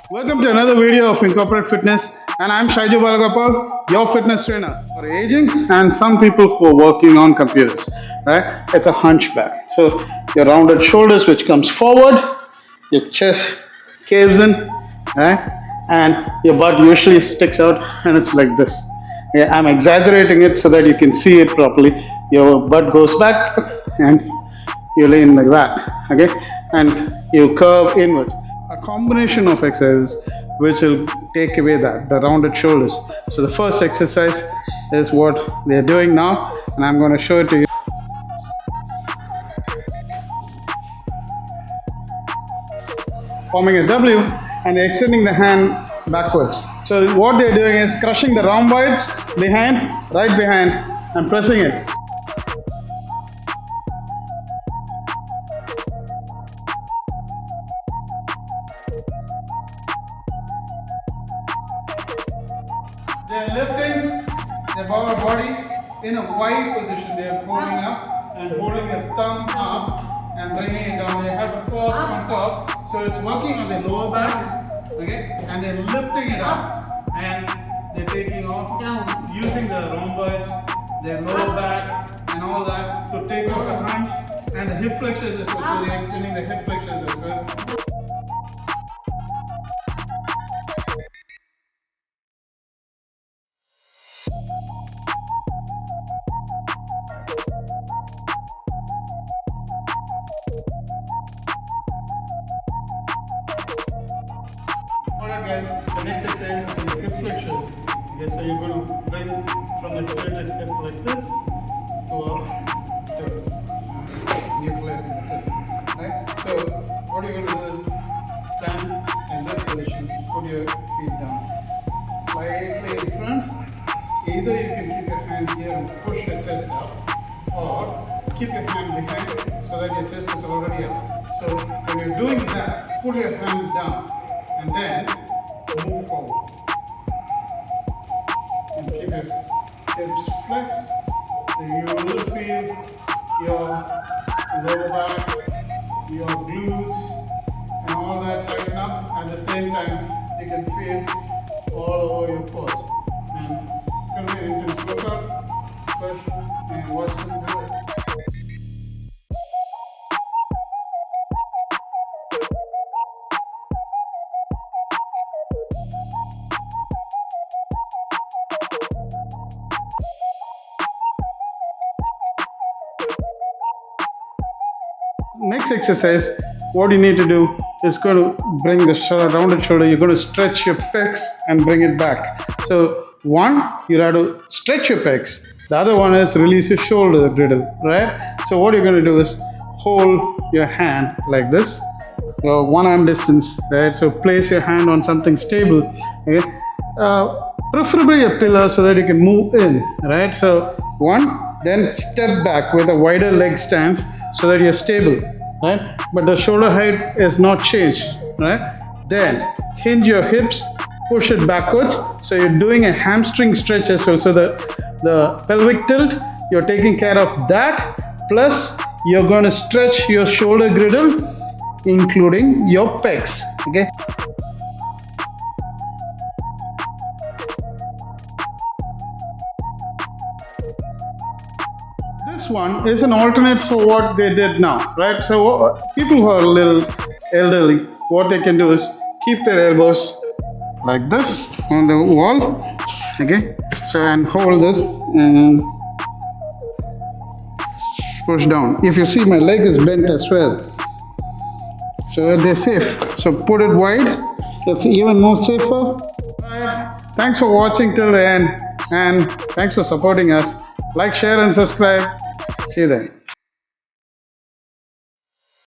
Welcome to another video of Incorporate Fitness, and I'm Shaiju Balagopal, your fitness trainer for aging and some people who are working on computers, right? It's a hunchback. So your rounded shoulders which comes forward, your chest caves in, right? And your butt usually sticks out and it's like this. Yeah, I'm exaggerating it so that you can see it properly. Your butt goes back and you lean like that, okay? And you curve inwards. A combination of exercises which will take away the rounded shoulders. So the first exercise is what they're doing now, and I'm going to show it to you. Forming a W and they're extending the hand backwards. So what they're doing is crushing the rhomboids behind, right behind, and pressing it. They're lifting their body in a wide position. They're folding up and holding their thumb up and bringing it down. They have a pause on top, so it's working on their lower backs, okay? And they're lifting it up and they're taking off using the rhomboids, their lower back, and all that to take off the hunch and the hip flexors as well. So they're extending the hip flexors as well. Alright guys, the next exercise is the hip flexors. Okay, so you're going to bring from the rotated hip like this to a hip. Neutralizing the hip. Right? So what you're going to do is stand in this position, put your feet down. Slightly in front. Either you can keep your hand here and push your chest up, or keep your hand behind so that your chest is already up. So when you're doing that, pull your hand down and then move forward. And keep your hips flexed. Then you will feel your lower back, your glutes, and all that tighten up. At the same time, you can feel all over your quads. And it's going to be an intense workout. Push and watch them do it. Next exercise, what you need to do is going to bring the rounded shoulder. You're going to stretch your pecs and bring it back. So one, you have to stretch your pecs. The other one is release your shoulder griddle, right? So what you're going to do is hold your hand like this, one arm distance, right? So place your hand on something stable, okay? Preferably a pillar so that you can move in, right? So one, then step back with a wider leg stance so that you're stable, right? But the shoulder height is not changed, right? Then hinge your hips, push it backwards. So you're doing a hamstring stretch as well. So the pelvic tilt, you're taking care of that. Plus you're going to stretch your shoulder griddle, including your pecs, okay? This one is an alternate for what they did now, right? So people who are a little elderly, what they can do is keep their elbows like this on the wall, okay? So and hold this and push down. If you see, my leg is bent as well, so they're safe. So put it wide, it's even more safer. Right. Thanks for watching till the end, and thanks for supporting us. Like, share and subscribe. See you then.